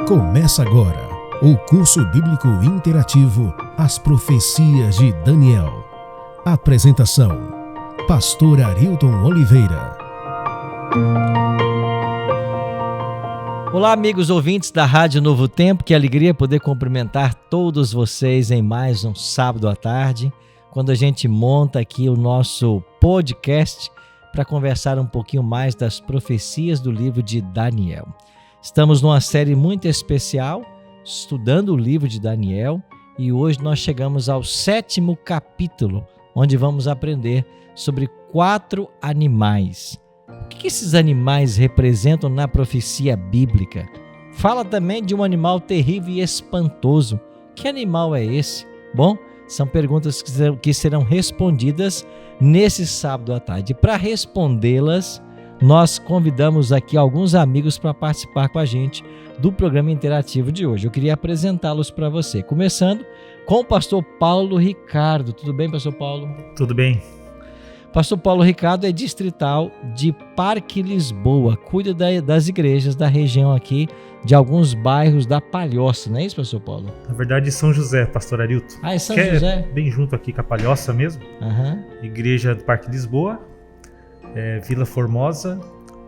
Começa agora o curso bíblico interativo As Profecias de Daniel. Apresentação: Pastor Arilton Oliveira. Olá, amigos ouvintes da Rádio Novo Tempo, que alegria poder cumprimentar todos vocês em mais um sábado à tarde, quando a gente monta aqui o nosso podcast para conversar um pouquinho mais das profecias do livro de Daniel. Estamos numa série muito especial, estudando o livro de Daniel, e hoje nós chegamos ao 7º capítulo, onde vamos aprender sobre 4 animais. O que esses animais representam na profecia bíblica? Fala também de um animal terrível e espantoso. Que animal é esse? Bom, são perguntas que serão respondidas nesse sábado à tarde. Para respondê-las, nós convidamos aqui alguns amigos para participar com a gente do programa interativo de hoje. Eu queria apresentá-los para você, começando com o pastor Paulo Ricardo. Tudo bem, pastor Paulo? Tudo bem. Pastor Paulo Ricardo é distrital de Parque Lisboa, cuida das igrejas da região aqui, de alguns bairros da Palhoça, não é isso, pastor Paulo? Na verdade, São José, pastor Arilton. Ah, é São José? É bem junto aqui com a Palhoça mesmo. Igreja do Parque Lisboa, Vila Formosa,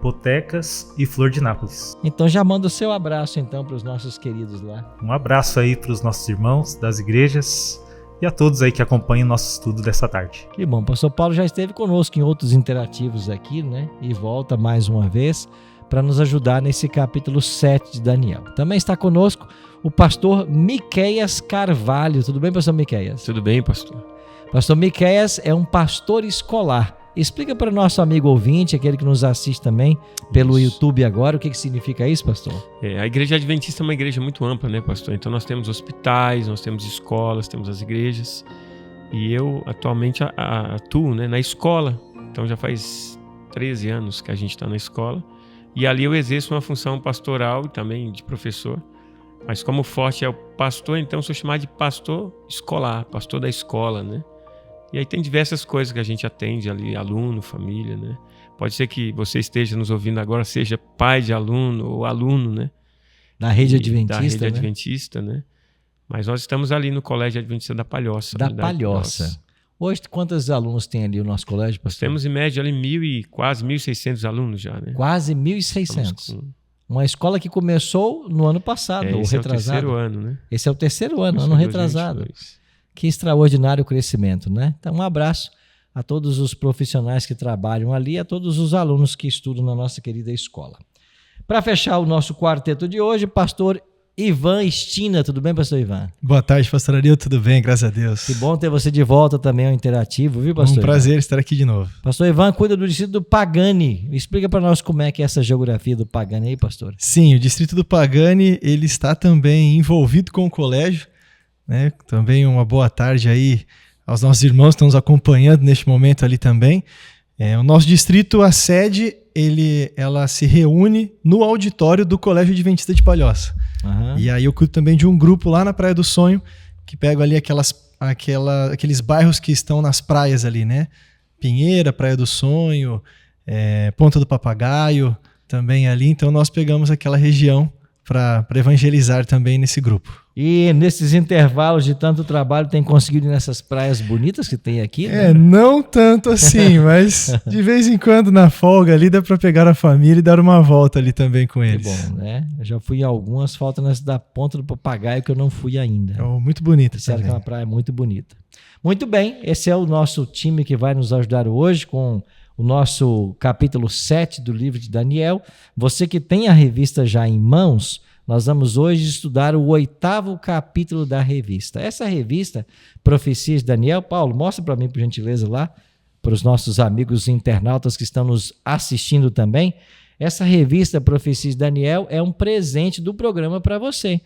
Potecas e Flor de Nápoles. Então já manda o seu abraço então para os nossos queridos lá. Um abraço aí para os nossos irmãos das igrejas e a todos aí que acompanham o nosso estudo dessa tarde. Que bom, pastor Paulo já esteve conosco em outros interativos aqui, né? E volta mais uma vez para nos ajudar nesse capítulo 7 de Daniel. Também está conosco o pastor Miqueias Carvalho. Tudo bem, pastor Miqueias? Tudo bem, pastor. Pastor Miqueias é um pastor escolar. Explica para o nosso amigo ouvinte, aquele que nos assiste também pelo YouTube agora, o que significa isso, pastor? A Igreja Adventista é uma igreja muito ampla, né, pastor? Então nós temos hospitais, nós temos escolas, temos as igrejas. E eu atualmente atuo, né, na escola. Então já faz 13 anos que a gente está na escola. E ali eu exerço uma função pastoral e também de professor. Mas como forte é o pastor, então sou chamado de pastor escolar, pastor da escola, né? E aí tem diversas coisas que a gente atende ali, aluno, família, né? Pode ser que você esteja nos ouvindo agora, seja pai de aluno ou aluno, né? Da rede adventista, da rede né? adventista, né? Mas nós estamos ali no Colégio Adventista da Palhoça. Da Palhoça. Hoje, quantos alunos tem ali o nosso colégio, pastor? Nós temos em média ali quase 1.600 alunos já, né? Quase 1.600. Uma escola que começou no ano passado, ou retrasado. Esse é o terceiro ano, né? Esse é o terceiro ano, ano retrasado. 2022. Que extraordinário crescimento, né? Então, um abraço a todos os profissionais que trabalham ali, a todos os alunos que estudam na nossa querida escola. Para fechar o nosso quarteto de hoje, pastor Ivan Estina. Tudo bem, pastor Ivan? Boa tarde, pastor Arilton. Tudo bem, graças a Deus. Que bom ter você de volta também ao Interativo, viu, pastor? Um prazer estar aqui de novo. Pastor Ivan cuida do distrito do Pagani. Explica para nós como é que é essa geografia do Pagani aí, pastor. Sim, o distrito do Pagani, ele está também envolvido com o colégio, né? Também uma boa tarde aí aos nossos irmãos que estão nos acompanhando neste momento ali também. O nosso distrito, a sede, ela se reúne no auditório do Colégio Adventista de Palhoça. E aí eu cuido também de um grupo lá na Praia do Sonho, que pega ali aqueles bairros que estão nas praias ali, né? Pinheira, Praia do Sonho, Ponta do Papagaio, também ali. Então nós pegamos aquela região para evangelizar também nesse grupo. E nesses intervalos de tanto trabalho, tem conseguido ir nessas praias bonitas que tem aqui? Né? Não tanto assim, mas de vez em quando na folga ali dá para pegar a família e dar uma volta ali também com eles. Que bom, né? Eu já fui em algumas, falta nessa da Ponta do Papagaio que eu não fui ainda. Muito bonita. Disseram que é uma praia muito bonita. Muito bem, esse é o nosso time que vai nos ajudar hoje com o nosso capítulo 7 do livro de Daniel. Você que tem a revista já em mãos, nós vamos hoje estudar o 8º capítulo da revista. Essa revista, Profecias de Daniel, Paulo, mostra para mim, por gentileza, lá, para os nossos amigos internautas que estão nos assistindo também. Essa revista, Profecias de Daniel, é um presente do programa para você.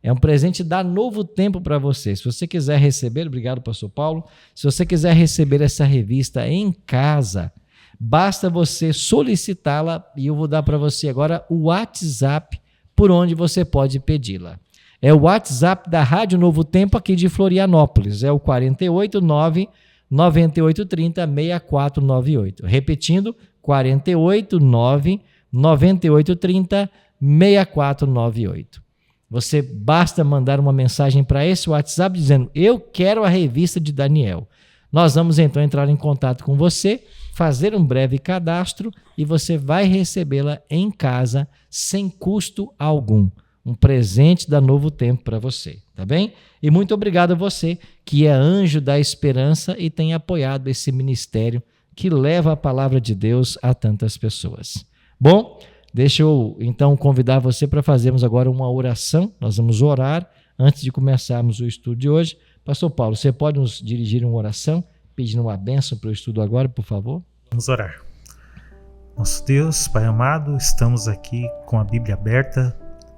É um presente da Novo Tempo para você. Se você quiser receber, obrigado, pastor Paulo, se você quiser receber essa revista em casa, basta você solicitá-la e eu vou dar para você agora o WhatsApp por onde você pode pedi-la. É o WhatsApp da Rádio Novo Tempo aqui de Florianópolis, é o 489 9830 6498. Repetindo, 489 9830 6498. Você basta mandar uma mensagem para esse WhatsApp dizendo: eu quero a revista de Daniel. Nós vamos então entrar em contato com você, fazer um breve cadastro e você vai recebê-la em casa sem custo algum. Um presente da Novo Tempo para você, tá bem? E muito obrigado a você que é anjo da esperança e tem apoiado esse ministério que leva a palavra de Deus a tantas pessoas. Bom, deixa eu então convidar você para fazermos agora uma oração. Nós vamos orar antes de começarmos o estudo de hoje. Pastor Paulo, você pode nos dirigir uma oração, pedindo uma bênção para o estudo agora, por favor? Vamos orar. Nosso Deus, Pai amado, estamos aqui com a Bíblia aberta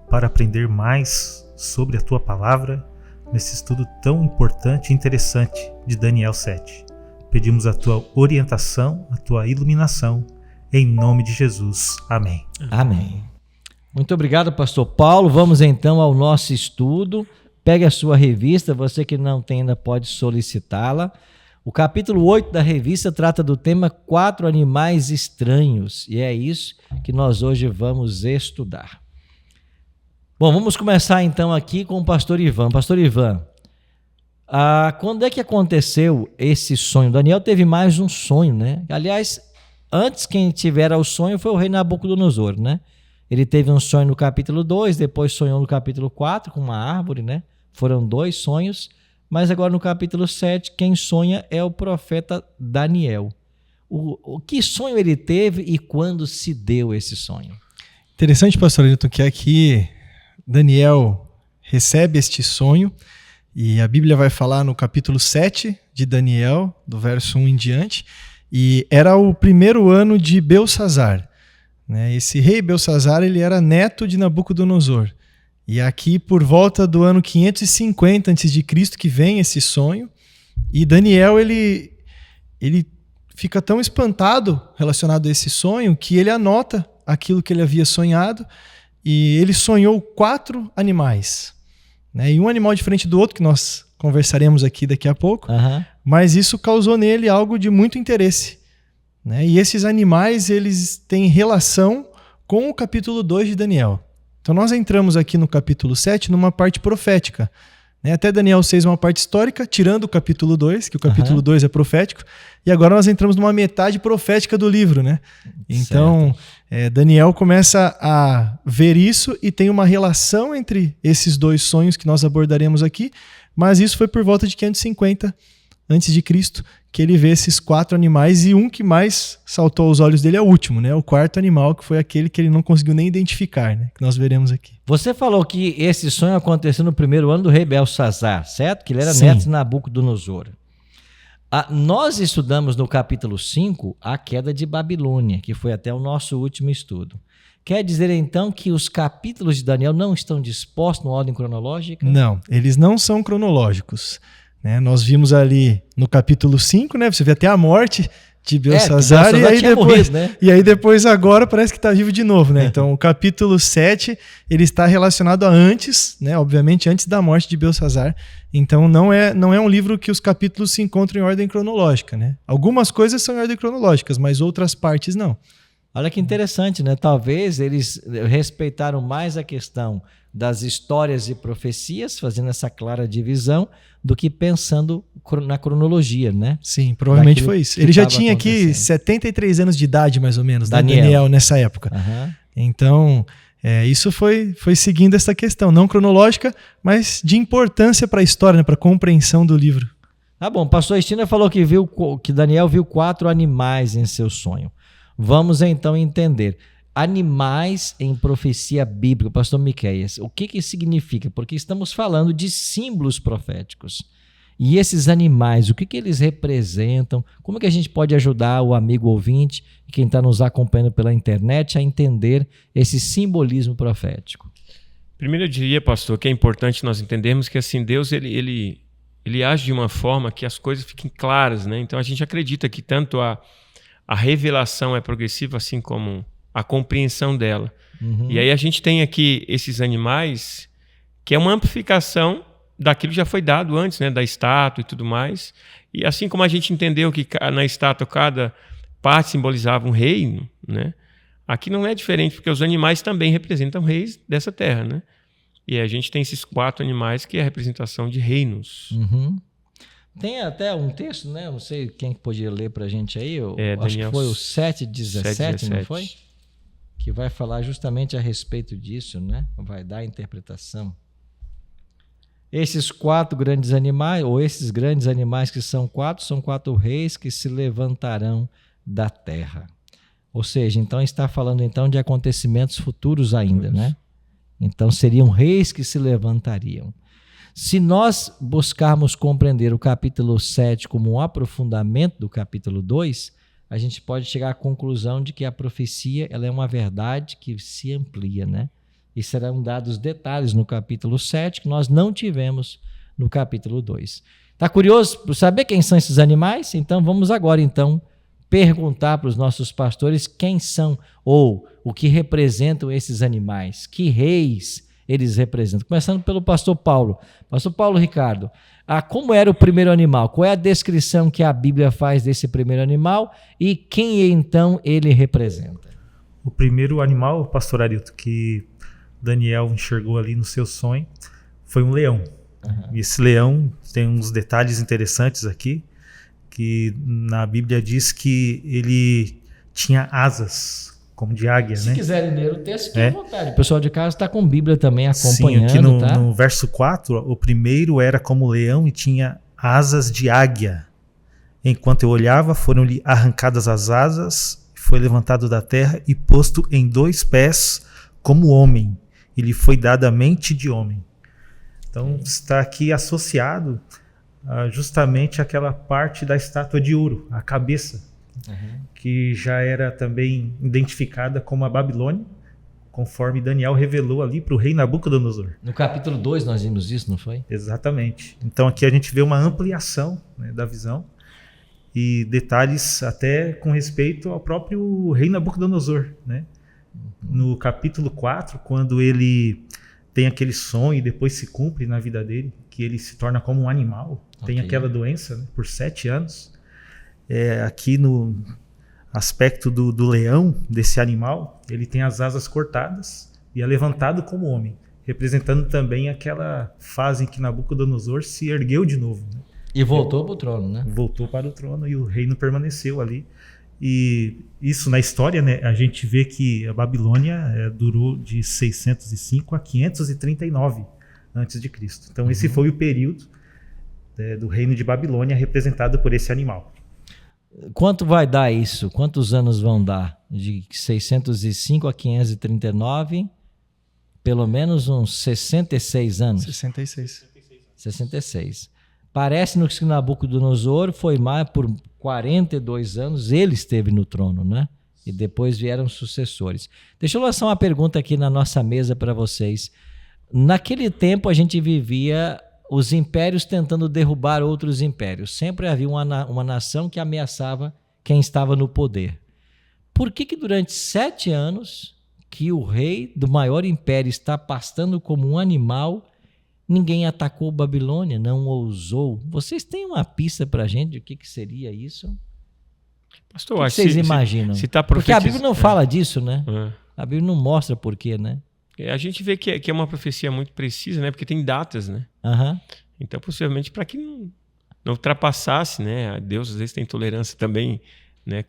para aprender mais sobre a Tua Palavra nesse estudo tão importante e interessante de Daniel 7. Pedimos a Tua orientação, a Tua iluminação, em nome de Jesus. Amém. Amém. Muito obrigado, pastor Paulo. Vamos então ao nosso estudo. Pegue a sua revista, você que não tem ainda pode solicitá-la. O capítulo 8 da revista trata do tema 4 animais estranhos, e é isso que nós hoje vamos estudar. Bom, vamos começar então aqui com o pastor Ivan. Pastor Ivan, quando é que aconteceu esse sonho? Daniel teve mais um sonho, né? Aliás, antes quem tivera o sonho foi o rei Nabucodonosor, né? Ele teve um sonho no capítulo 2, depois sonhou no capítulo 4 com uma árvore, né? Foram 2 sonhos, mas agora no capítulo 7, quem sonha é o profeta Daniel. O que sonho ele teve e quando se deu esse sonho? Interessante, pastor Ailton, que aqui Daniel recebe este sonho e a Bíblia vai falar no capítulo 7 de Daniel, do verso 1 em diante, e era o primeiro ano de Belsassar. Né? Esse rei Belsassar, ele era neto de Nabucodonosor. E aqui por volta do ano 550 a.C. que vem esse sonho, e Daniel ele fica tão espantado relacionado a esse sonho que ele anota aquilo que ele havia sonhado. E ele sonhou 4 animais, né? E um animal diferente do outro, que nós conversaremos aqui daqui a pouco, mas isso causou nele algo de muito interesse, né? E esses animais, eles têm relação com o capítulo 2 de Daniel. Então nós entramos aqui no capítulo 7 numa parte profética, né? Até Daniel 6 uma parte histórica, tirando o capítulo 2, que o capítulo 2 é profético, e agora nós entramos numa metade profética do livro, né? Então Daniel começa a ver isso e tem uma relação entre esses 2 sonhos que nós abordaremos aqui, mas isso foi por volta de 550 a.C. que ele vê esses 4 animais, e um que mais saltou aos olhos dele é o último, né? O 4º animal, que foi aquele que ele não conseguiu nem identificar, né? Que nós veremos aqui. Você falou que esse sonho aconteceu no primeiro ano do rei Belsassar, certo? Que ele era Sim. neto de Nabucodonosor. Nós estudamos no capítulo 5 a queda de Babilônia, que foi até o nosso último estudo. Quer dizer então que os capítulos de Daniel não estão dispostos na ordem cronológica? Não, eles não são cronológicos, né? Nós vimos ali no capítulo 5, né? Você vê até a morte de Belsassar, e aí depois agora parece que está vivo de novo, né? Então o capítulo 7 ele está relacionado a antes, né? Obviamente antes da morte de Belsassar. Então não é um livro que os capítulos se encontram em ordem cronológica, né? Algumas coisas são em ordem cronológica, mas outras partes não. Olha que interessante, né? Talvez eles respeitaram mais a questão das histórias e profecias, fazendo essa clara divisão, do que pensando na cronologia, né? Sim, provavelmente foi isso. Ele já tinha aqui 73 anos de idade, mais ou menos, Daniel nessa época. Então, isso foi seguindo essa questão, não cronológica, mas de importância para a história, né? Para a compreensão do livro. Tá bom, pastor Estina falou que Daniel viu 4 animais em seu sonho. Vamos então entender. Animais em profecia bíblica, pastor Miqueias, o que significa? Porque estamos falando de símbolos proféticos. E esses animais, o que eles representam? Como é que a gente pode ajudar o amigo ouvinte e quem está nos acompanhando pela internet a entender esse simbolismo profético? Primeiro eu diria, pastor, que é importante nós entendermos que assim, Deus ele age de uma forma que as coisas fiquem claras, né? Então a gente acredita que tanto a revelação é progressiva, assim como a compreensão dela. E aí a gente tem aqui esses animais, que é uma amplificação daquilo que já foi dado antes, né? Da estátua e tudo mais. E assim como a gente entendeu que na estátua cada parte simbolizava um reino, né? Aqui não é diferente, porque os animais também representam reis dessa terra, né? E a gente tem esses 4 animais que é a representação de reinos. Uhum. Tem até um texto, né? Não sei quem podia ler pra gente aí. Acho Daniel que foi o 7:17, não foi? 7:17. Que vai falar justamente a respeito disso, né? Vai dar a interpretação. Esses 4 grandes animais, ou esses grandes animais que são 4 reis que se levantarão da terra. Ou seja, então está falando então de acontecimentos futuros ainda, né? Então seriam reis que se levantariam. Se nós buscarmos compreender o capítulo 7 como um aprofundamento do capítulo 2, a gente pode chegar à conclusão de que a profecia ela é uma verdade que se amplia, né? E serão dados detalhes no capítulo 7 que nós não tivemos no capítulo 2. Está curioso por saber quem são esses animais? Então vamos agora perguntar para os nossos pastores quem são ou o que representam esses animais, que reis eles representam. Começando pelo pastor Paulo. Pastor Paulo Ricardo, como era o primeiro animal? Qual é a descrição que a Bíblia faz desse primeiro animal e quem então ele representa? O primeiro animal, pastor Arilton, que Daniel enxergou ali no seu sonho, foi um leão. Uhum. E esse leão tem uns detalhes interessantes aqui, que na Bíblia diz que ele tinha asas, como de águia, Se né? quiserem ler o texto, fiquem à vontade. O pessoal de casa está com Bíblia também acompanhando. Sim, aqui no verso 4, o primeiro era como leão e tinha asas de águia. Enquanto eu olhava, foram-lhe arrancadas as asas, foi levantado da terra e posto em 2 pés como homem. E lhe foi dada a mente de homem. Então está aqui associado justamente àquela parte da estátua de ouro, a cabeça. Uhum. Que já era também identificada como a Babilônia, conforme Daniel revelou ali para o rei Nabucodonosor. No capítulo 2 nós vimos isso, não foi? Exatamente. Então aqui a gente vê uma ampliação, né, da visão e detalhes até com respeito ao próprio rei Nabucodonosor, né? No capítulo 4, quando ele tem aquele sonho e depois se cumpre na vida dele, que ele se torna como um animal, tem aquela doença, né, por 7 anos. Aqui no aspecto do leão, desse animal, ele tem as asas cortadas e é levantado como homem, representando também aquela fase em que Nabucodonosor se ergueu de novo, né? E voltou para o trono, né? Voltou para o trono e o reino permaneceu ali. E isso na história, né, a gente vê que a Babilônia durou de 605 a 539 a.C. Então esse foi o período do reino de Babilônia representado por esse animal. Quanto vai dar isso? Quantos anos vão dar? De 605 a 539, pelo menos uns 66 anos. 66. Parece-nos que Nabucodonosor foi mais por 42 anos, ele esteve no trono, né? E depois vieram sucessores. Deixa eu lançar uma pergunta aqui na nossa mesa para vocês. Naquele tempo a gente vivia os impérios tentando derrubar outros impérios. Sempre havia uma nação que ameaçava quem estava no poder. Por que durante 7 anos que o rei do maior império está pastando como um animal, ninguém atacou Babilônia, não ousou? Vocês têm uma pista para a gente do que seria isso? Pastor, o que vocês imaginam? Porque a Bíblia não fala disso, né? A Bíblia não mostra por quê, né? A gente vê que é uma profecia muito precisa, né? Porque tem datas, né? Uhum. Então, possivelmente, para que não ultrapassasse, né? Deus, às vezes, tem tolerância também, né?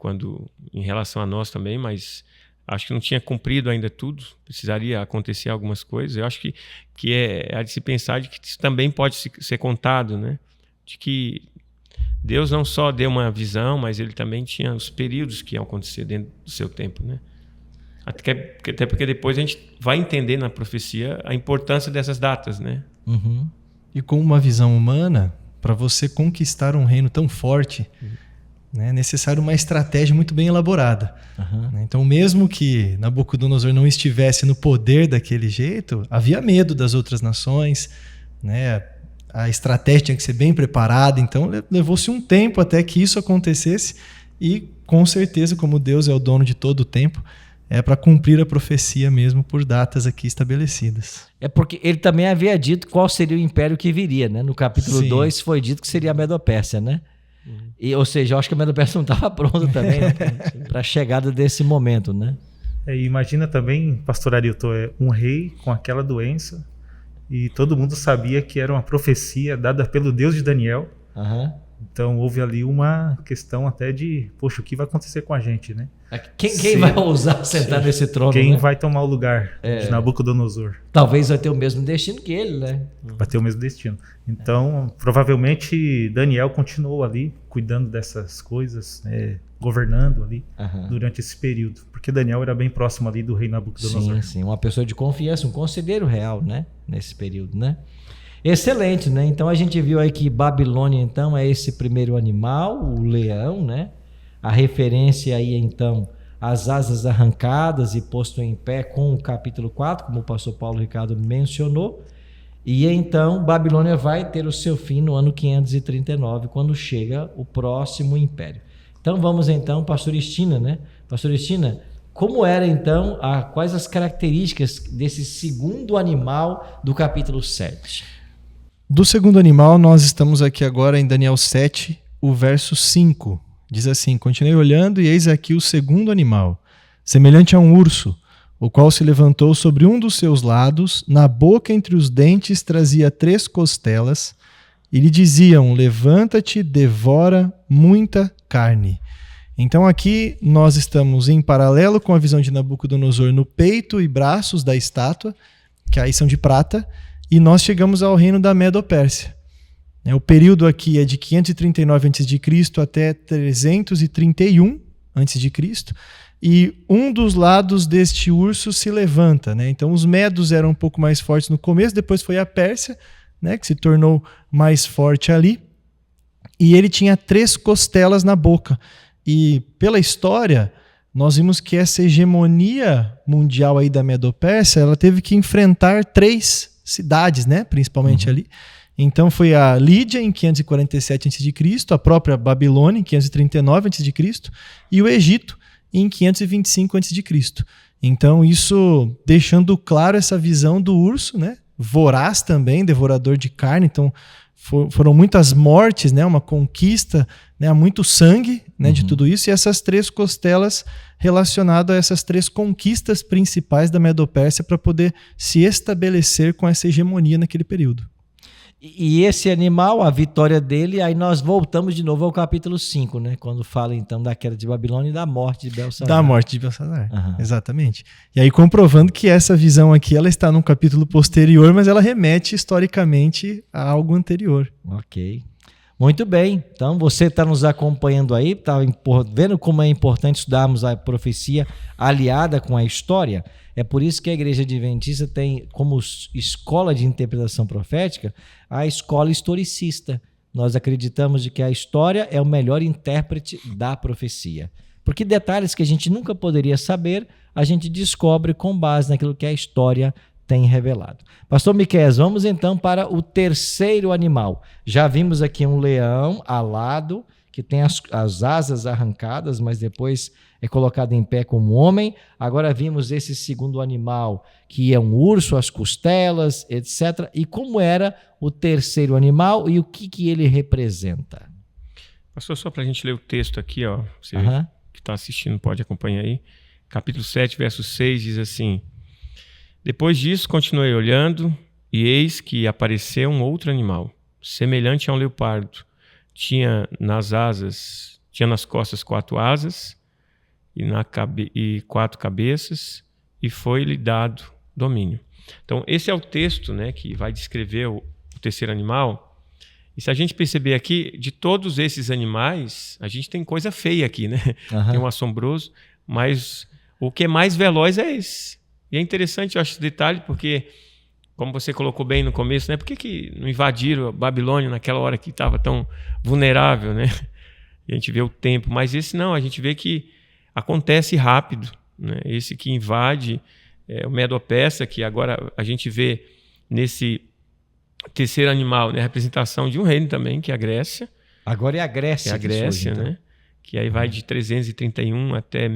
Em relação a nós também, mas acho que não tinha cumprido ainda tudo. Precisaria acontecer algumas coisas. Eu acho que é de se pensar de que isso também pode ser contado, né? De que Deus não só deu uma visão, mas ele também tinha os períodos que iam acontecer dentro do seu tempo, né? Até porque depois a gente vai entender na profecia a importância dessas datas, né? Uhum. E com uma visão humana, para você conquistar um reino tão forte, né, é necessário uma estratégia muito bem elaborada. Uhum. Então, mesmo que Nabucodonosor não estivesse no poder daquele jeito, havia medo das outras nações, né? A estratégia tinha que ser bem preparada, então levou-se um tempo até que isso acontecesse e, com certeza, como Deus é o dono de todo o tempo, é para cumprir a profecia mesmo por datas aqui estabelecidas. É porque ele também havia dito qual seria o império que viria, né? No capítulo 2 foi dito que seria a Medo-Pérsia, né? Ou seja, eu acho que a Medo-Pérsia não estava pronta também, né? Para a chegada desse momento, né? Imagina também, pastor Arilton, um rei com aquela doença e todo mundo sabia que era uma profecia dada pelo Deus de Daniel. Aham. Então houve ali uma questão até de, poxa, o que vai acontecer com a gente, né? Quem vai ousar sentar nesse trono, Quem né? vai tomar o lugar de Nabucodonosor? Talvez vai ter o mesmo destino que ele, né? Vai ter o mesmo destino. Então, provavelmente, Daniel continuou ali, cuidando dessas coisas, né, governando ali durante esse período. Porque Daniel era bem próximo ali do rei Nabucodonosor. Sim, sim. Uma pessoa de confiança, um conselheiro real, né? Nesse período, né? Excelente, né? Então a gente viu aí que Babilônia, então, é esse primeiro animal, o leão, né? A referência aí, então, às asas arrancadas e posto em pé com o capítulo 4, como o pastor Paulo Ricardo mencionou. E então Babilônia vai ter o seu fim no ano 539, quando chega o próximo império. Então vamos então, pastor Estina, né? Pastor Estina, como era então, quais as características desse segundo animal do capítulo 7? Do segundo animal, nós estamos aqui agora em Daniel 7, o verso 5. Diz assim: continuei olhando e eis aqui o segundo animal, semelhante a um urso, o qual se levantou sobre um dos seus lados, na boca entre os dentes trazia 3 costelas, e lhe diziam: levanta-te, devora muita carne. Então aqui nós estamos em paralelo com a visão de Nabucodonosor no peito e braços da estátua, que aí são de prata, e nós chegamos ao reino da Medo-Pérsia. O período aqui é de 539 a.C. até 331 a.C., e um dos lados deste urso se levanta. Então os medos eram um pouco mais fortes no começo, depois foi a Pérsia, que se tornou mais forte ali, e ele tinha 3 costelas na boca. E pela história, nós vimos que essa hegemonia mundial aí da Medo-Pérsia, ela teve que enfrentar 3 cidades, principalmente ali. Então foi a Lídia em 547 a.C., a própria Babilônia em 539 a.C. e o Egito em 525 a.C. Então isso deixando claro essa visão do urso, voraz também, devorador de carne. Então foram muitas mortes, uma conquista, muito sangue, de tudo isso, e essas 3 costelas relacionadas a essas 3 conquistas principais da Medo-Pérsia para poder se estabelecer com essa hegemonia naquele período. E esse animal, a vitória dele, aí nós voltamos de novo ao capítulo 5, quando fala então da queda de Babilônia e da morte de Belsazar. Da morte de Belsazar, exatamente. E aí comprovando que essa visão aqui, ela está num capítulo posterior, mas ela remete historicamente a algo anterior. Ok. Muito bem, então você está nos acompanhando aí, está vendo como é importante estudarmos a profecia aliada com a história. É por isso que a Igreja Adventista tem como escola de interpretação profética a escola historicista. Nós acreditamos de que a história é o melhor intérprete da profecia. Porque detalhes que a gente nunca poderia saber, a gente descobre com base naquilo que a história tem revelado. Pastor Miqueias, vamos então para o terceiro animal. Já vimos aqui um leão alado, que tem as asas arrancadas, mas depois é colocado em pé como homem. Agora vimos esse segundo animal, que é um urso, as costelas, etc. E como era o terceiro animal e o que ele representa? Pastor, só para a gente ler o texto aqui, você que está assistindo pode acompanhar aí. Capítulo 7, verso 6 diz assim: depois disso, continuei olhando, e eis que apareceu um outro animal, semelhante a um leopardo. Tinha nas costas 4 asas e 4 cabeças, e foi-lhe dado domínio. Então, esse é o texto, que vai descrever o terceiro animal. E se a gente perceber aqui, de todos esses animais, a gente tem coisa feia aqui, Tem um assombroso, mas o que é mais veloz é esse. E é interessante, eu acho, esse detalhe, porque, como você colocou bem no começo, por que não invadiram a Babilônia naquela hora que estava tão vulnerável, E a gente vê o tempo, mas esse não, a gente vê que acontece rápido, Esse que invade o Medo-Persa, que agora a gente vê nesse terceiro animal, a representação de um reino também, que é a Grécia. Agora é a Grécia. É a Grécia, surge, então. Que aí vai de 331 até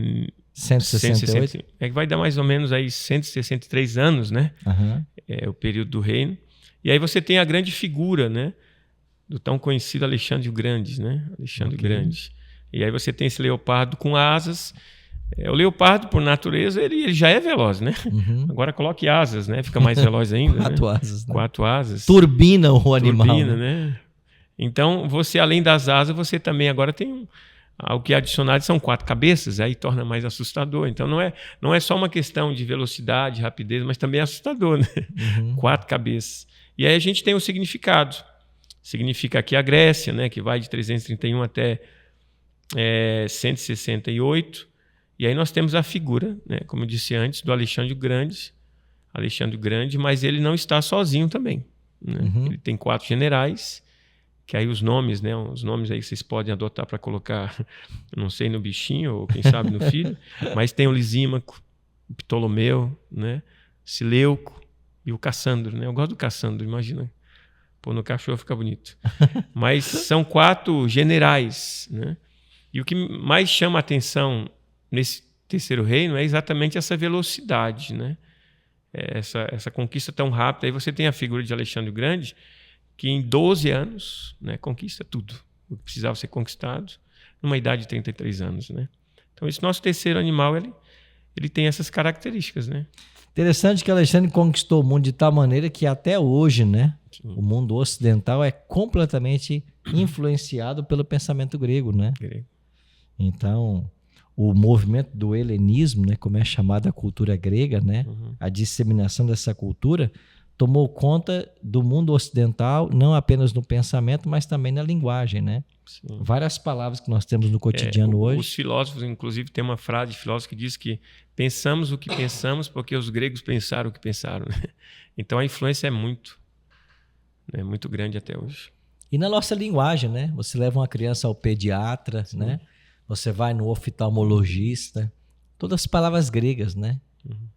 168. É que vai dar mais ou menos aí 163 anos, É o período do reino. E aí você tem a grande figura, do tão conhecido Alexandre o Grande, Alexandre o Grande. E aí você tem esse leopardo com asas. O leopardo, por natureza, ele já é veloz, né? Uhum. Agora coloque asas, né? Fica mais veloz ainda. 4 né? asas. Né? 4 asas. Turbina o animal. Turbina, né? Então, você, além das asas, você também agora tem o que é adicionado são 4 cabeças, aí torna mais assustador. Então, não é só uma questão de velocidade, rapidez, mas também é assustador, né? Uhum. 4 cabeças. E aí a gente tem o significado. Significa aqui a Grécia, né? Que vai de 331 até 168. E aí nós temos a figura, né? Como eu disse antes, do Alexandre o Grande, mas ele não está sozinho também. Né? Uhum. Ele tem 4 generais, que aí os nomes, né? Os nomes aí vocês podem adotar para colocar, não sei, no bichinho ou quem sabe no filho, mas tem o Lisímaco, o Ptolomeu, né? Seleuco e o Cassandro, né? Eu gosto do Cassandro, imagina. Pô, no cachorro fica bonito. Mas são 4 generais, né? E o que mais chama a atenção nesse terceiro reino é exatamente essa velocidade, né? Essa conquista tão rápida. Aí você tem a figura de Alexandre o Grande, que em 12 anos, né, conquista tudo o que precisava ser conquistado, numa idade de 33 anos. Né? Então, esse nosso terceiro animal, ele tem essas características. Né? Interessante que Alexandre conquistou o mundo de tal maneira que até hoje, né, o mundo ocidental é completamente influenciado pelo pensamento grego. Né? Então, o movimento do helenismo, né, como é chamada a cultura grega, né, a disseminação dessa cultura, tomou conta do mundo ocidental, não apenas no pensamento, mas também na linguagem, né? Sim. Várias palavras que nós temos no cotidiano hoje. Os filósofos, inclusive, tem uma frase de filósofo que diz que pensamos o que pensamos porque os gregos pensaram o que pensaram. Né? Então a influência é muito grande até hoje. E na nossa linguagem, né? Você leva uma criança ao pediatra, sim, né? Você vai no oftalmologista, todas as palavras gregas, né?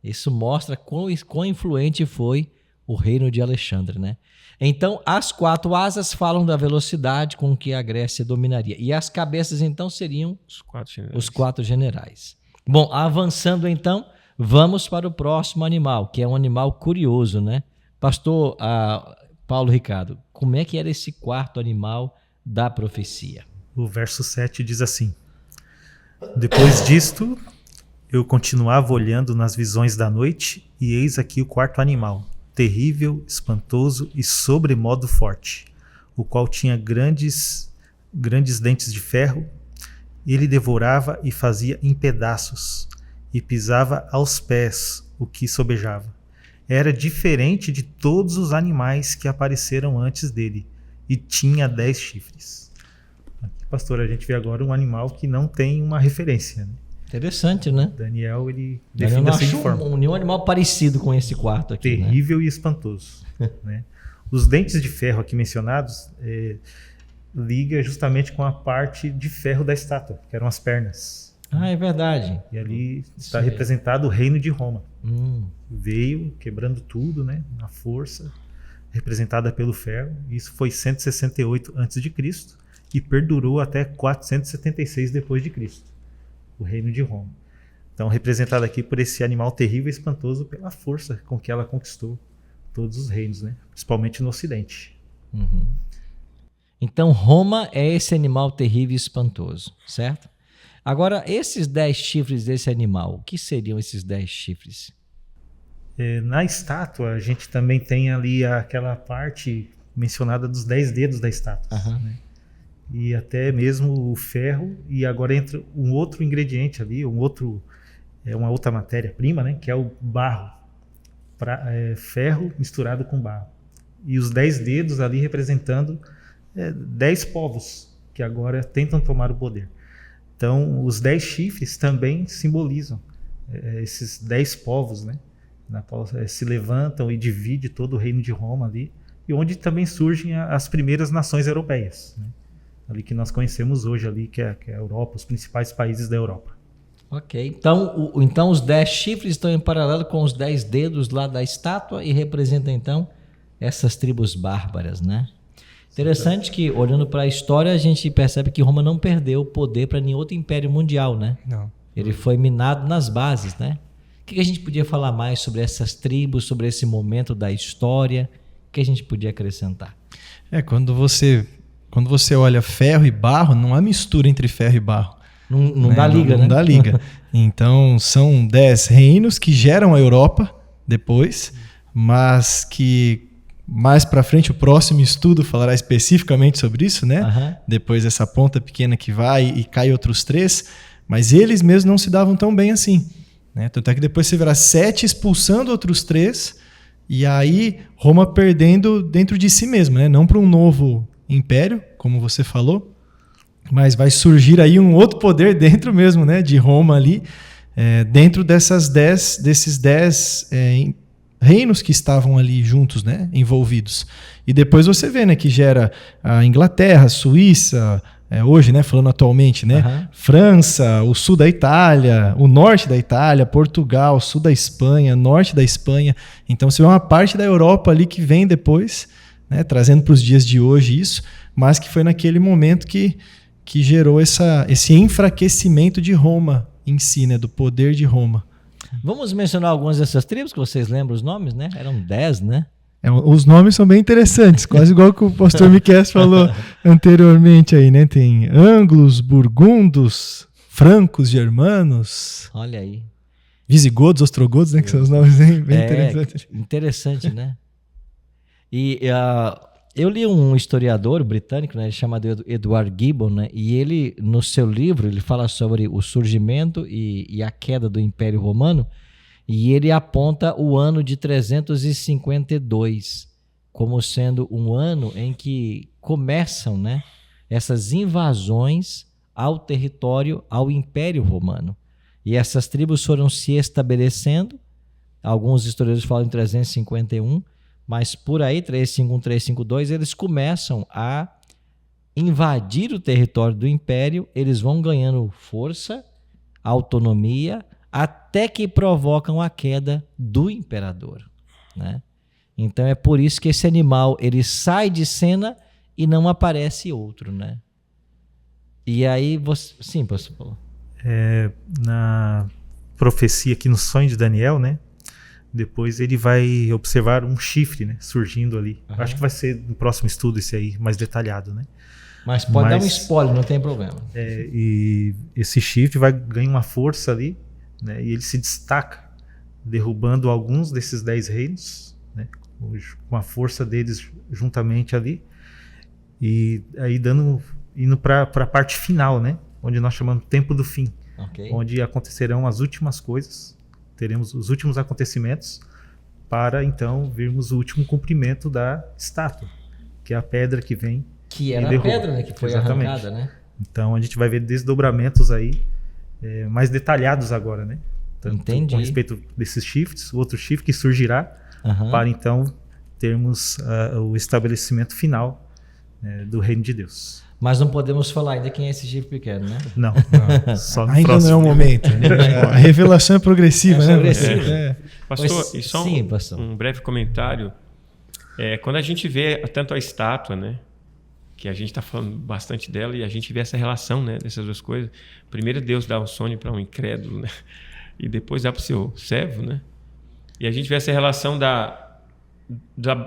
Isso mostra quão influente foi o reino de Alexandre, né? Então, as 4 asas falam da velocidade com que a Grécia dominaria. E as cabeças, então, seriam os 4 generais. Bom, avançando, então, vamos para o próximo animal, que é um animal curioso, né? Pastor Paulo Ricardo, como é que era esse 4º animal da profecia? O verso 7 diz assim: depois disto, eu continuava olhando nas visões da noite, e eis aqui o 4º animal, terrível, espantoso e sobremodo forte, o qual tinha grandes dentes de ferro. Ele devorava e fazia em pedaços, e pisava aos pés o que sobejava. Era diferente de todos os animais que apareceram antes dele, e tinha 10 chifres. Aqui, pastor, a gente vê agora um animal que não tem uma referência, né? Interessante, né? Daniel, ele define assim de forma. Nenhum animal parecido com esse 4º aqui. Terrível, né? E espantoso. Né? Os dentes de ferro aqui mencionados liga justamente com a parte de ferro da estátua, que eram as pernas. Ah, é verdade. E ali está representado o reino de Roma. Veio quebrando tudo, né? Na força, representada pelo ferro. Isso foi 168 a.C. e perdurou até 476 depois de Cristo. O reino de Roma. Então, representado aqui por esse animal terrível e espantoso pela força com que ela conquistou todos os reinos, né? Principalmente no Ocidente. Então, Roma é esse animal terrível e espantoso, certo? Agora, esses 10 chifres desse animal, o que seriam esses 10 chifres? Na estátua, a gente também tem ali aquela parte mencionada dos 10 dedos da estátua. Né? E até mesmo o ferro, e agora entra um outro ingrediente ali, uma outra matéria-prima, né, que é o barro, ferro misturado com barro. E os 10 dedos ali representando 10 povos que agora tentam tomar o poder. Então, os 10 chifres também simbolizam esses 10 povos, né, na qual se levantam e divide todo o reino de Roma ali, e onde também surgem as primeiras nações europeias, né? Ali que nós conhecemos hoje, ali, que é a Europa, os principais países da Europa. Ok, então os 10 chifres estão em paralelo com os 10 dedos lá da estátua e representam então essas tribos bárbaras, né? Interessante que, olhando para a história, a gente percebe que Roma não perdeu o poder para nenhum outro império mundial, né? Não. Ele foi minado nas bases, né? O que a gente podia falar mais sobre essas tribos, sobre esse momento da história? O que a gente podia acrescentar? Quando você olha ferro e barro, não há mistura entre ferro e barro. Não né? dá liga, Não né? dá liga. Então, são 10 reinos que geram a Europa depois, mas que mais para frente o próximo estudo falará especificamente sobre isso, né? Aham. Depois dessa ponta pequena que vai e cai outros 3, mas eles mesmos não se davam tão bem assim, né? Tanto é que depois você verá 7 expulsando outros 3, e aí Roma perdendo dentro de si mesmo, né? Não para um novo império, como você falou, mas vai surgir aí um outro poder dentro mesmo, né? De Roma ali, dentro desses 10 reinos que estavam ali juntos, né, envolvidos. E depois você vê, né, que gera a Inglaterra, Suíça, hoje, né, falando atualmente, né, Aham. França, o sul da Itália, o norte da Itália, Portugal, sul da Espanha, norte da Espanha. Então você vê uma parte da Europa ali que vem depois, né, trazendo para os dias de hoje isso, mas que foi naquele momento que gerou esse enfraquecimento de Roma em si, né, do poder de Roma. Vamos mencionar algumas dessas tribos que vocês lembram os nomes, né? Eram 10, né? Os nomes são bem interessantes, quase igual que o pastor Miquel falou anteriormente aí, né? Tem anglos, burgundos, francos, germanos, Olha aí. visigodos, ostrogodos, né? Que são os nomes bem interessantes. Interessante, né? E eu li um historiador britânico, né, chamado Edward Gibbon, né, e ele, no seu livro, ele fala sobre o surgimento e a queda do Império Romano, e ele aponta o ano de 352 como sendo um ano em que começam, né, essas invasões ao território, ao Império Romano. E essas tribos foram se estabelecendo, alguns historiadores falam em 351, mas por aí, 351, 352, eles começam a invadir o território do Império, eles vão ganhando força, autonomia, até que provocam a queda do imperador, né? Então é por isso que esse animal ele sai de cena e não aparece outro, né? E aí você... Sim, pastor Paulo. Na profecia aqui no sonho de Daniel, né? Depois ele vai observar um chifre, né, surgindo ali. Aham. Acho que vai ser no próximo estudo esse aí, mais detalhado, né? Mas pode dar um spoiler, não tem problema. E esse chifre vai ganhar uma força ali, né? E ele se destaca, derrubando alguns desses 10 reinos, né? Com a força deles juntamente ali. E aí indo para a parte final, né? Onde nós chamamos tempo do fim. Ok. Onde acontecerão as últimas coisas. Teremos os últimos acontecimentos para então vermos o último cumprimento da estátua, que é a pedra que vem Que e era a derruba. pedra, né, que foi Exatamente. arrancada, né? Então a gente vai ver desdobramentos aí mais detalhados agora, né? Tanto Entendi. com respeito desses shifts, o outro shift que surgirá Aham. para então termos o estabelecimento final do reino de Deus. Mas não podemos falar ainda quem é esse chifre pequeno, né? Não, só no Ainda próximo. não é o momento. A revelação é progressiva, É né? progressiva. Pastor, Pois, e só sim, pastor. um breve comentário. Quando a gente vê tanto a estátua, né, que a gente está falando bastante dela, e a gente vê essa relação, né, dessas duas coisas. Primeiro Deus dá um sonho para um incrédulo, né, e depois dá para o seu servo, né? E a gente vê essa relação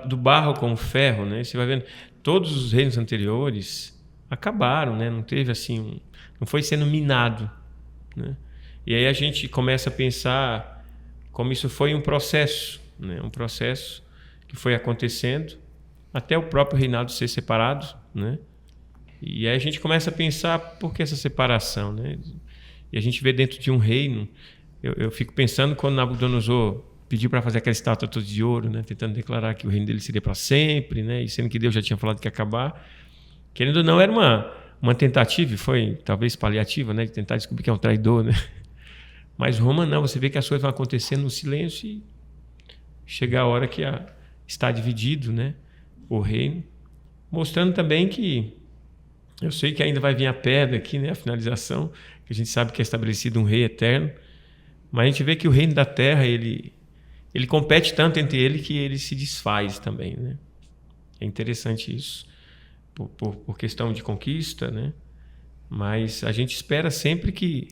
do barro com o ferro, né? Você vai vendo, todos os reinos anteriores acabaram, né? Não teve assim, não foi sendo minado, né? E aí a gente começa a pensar como isso foi um processo, né? Um processo que foi acontecendo até o próprio reinado ser separado, né? E aí a gente começa a pensar por que essa separação, né? E a gente vê dentro de um reino, eu fico pensando quando Nabucodonosor pediu para fazer aquela estátua toda de ouro, né? Tentando declarar que o reino dele seria para sempre, né? E sendo que Deus já tinha falado que ia acabar. Querendo ou não, era uma tentativa, e foi talvez paliativa, né? De tentar descobrir que é um traidor, né? Mas Roma não, você vê que as coisas vão acontecendo no silêncio e chega a hora que está dividido, né? O reino, mostrando também que eu sei que ainda vai vir a pedra aqui, né? A finalização, que a gente sabe que é estabelecido um rei eterno, mas a gente vê que o reino da terra, ele compete tanto entre ele que ele se desfaz também, né? É interessante isso. Por questão de conquista, né? Mas a gente espera sempre que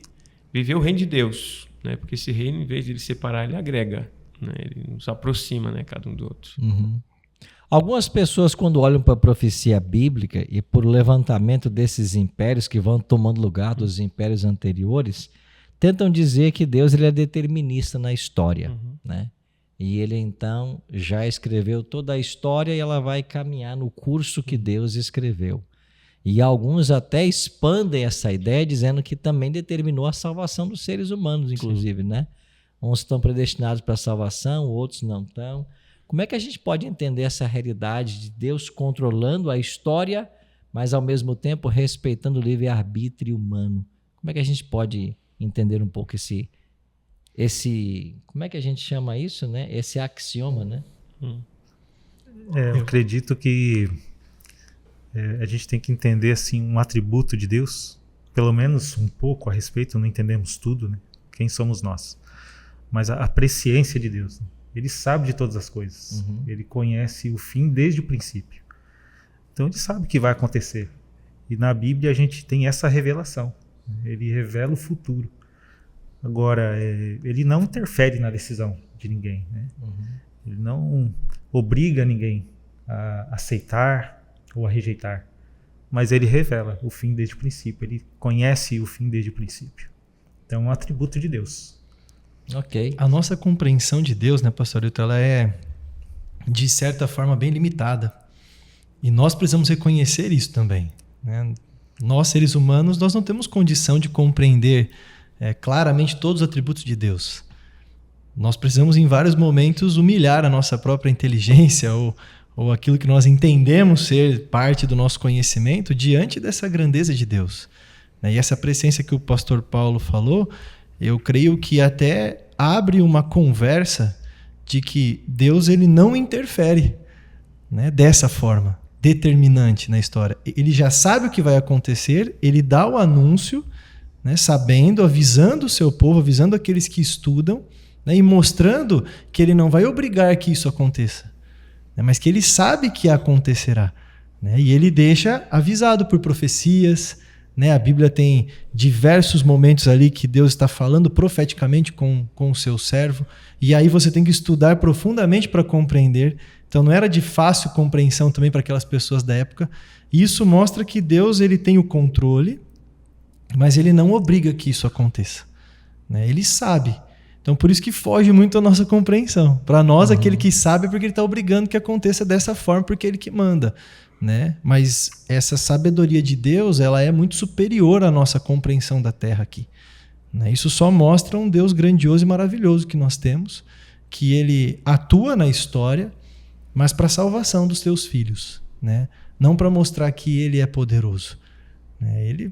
viver o reino de Deus, né? Porque esse reino, em vez de ele separar, ele agrega, né? Ele nos aproxima, né? Cada um do outro. Uhum. Algumas pessoas, quando olham para a profecia bíblica e por levantamento desses impérios que vão tomando lugar dos impérios anteriores, tentam dizer que Deus ele é determinista na história, né? E ele então já escreveu toda a história e ela vai caminhar no curso que Deus escreveu. E alguns até expandem essa ideia dizendo que também determinou a salvação dos seres humanos, inclusive, né? Uns estão predestinados para a salvação, outros não estão. Como é que a gente pode entender essa realidade de Deus controlando a história, mas ao mesmo tempo respeitando o livre-arbítrio humano? Como é que a gente pode entender um pouco esse como é que a gente chama isso, né? Esse axioma, né? Eu acredito que a gente tem que entender assim um atributo de Deus, pelo menos um pouco a respeito, não entendemos tudo, né? Quem somos nós? Mas a presciência de Deus, né? Ele sabe de todas as coisas. Ele conhece o fim desde o princípio. Então ele sabe o que vai acontecer. E na Bíblia a gente tem essa revelação. Ele revela o futuro. Agora, ele não interfere na decisão de ninguém, né? Ele não obriga ninguém a aceitar ou a rejeitar. Mas ele revela o fim desde o princípio. Ele conhece o fim desde o princípio. Então é um atributo de Deus. Ok. A nossa compreensão de Deus, né, pastor Hilton, ela é, de certa forma, bem limitada. E nós precisamos reconhecer isso também, né? Nós, seres humanos, nós não temos condição de compreender claramente todos os atributos de Deus. Nós precisamos, em vários momentos, humilhar a nossa própria inteligência ou aquilo que nós entendemos ser parte do nosso conhecimento diante dessa grandeza de Deus. E essa presciência que o pastor Paulo falou, eu creio que até abre uma conversa de que Deus ele não interfere, né, dessa forma determinante na história. Ele já sabe o que vai acontecer, ele dá o anúncio, né, sabendo, avisando o seu povo, avisando aqueles que estudam, né, e mostrando que ele não vai obrigar que isso aconteça, né, mas que ele sabe que acontecerá, né, e ele deixa avisado por profecias, né, a Bíblia tem diversos momentos ali que Deus está falando profeticamente com o seu servo, e aí você tem que estudar profundamente para compreender. Então não era de fácil compreensão também para aquelas pessoas da época. E isso mostra que Deus ele tem o controle, mas ele não obriga que isso aconteça, né? Ele sabe. Então por isso que foge muito a nossa compreensão. Para nós, aquele que sabe é porque ele está obrigando que aconteça dessa forma, porque ele que manda, né? Mas essa sabedoria de Deus ela é muito superior à nossa compreensão da terra aqui, né? Isso só mostra um Deus grandioso e maravilhoso que nós temos, que ele atua na história, mas para a salvação dos teus filhos, né? Não para mostrar que ele é poderoso.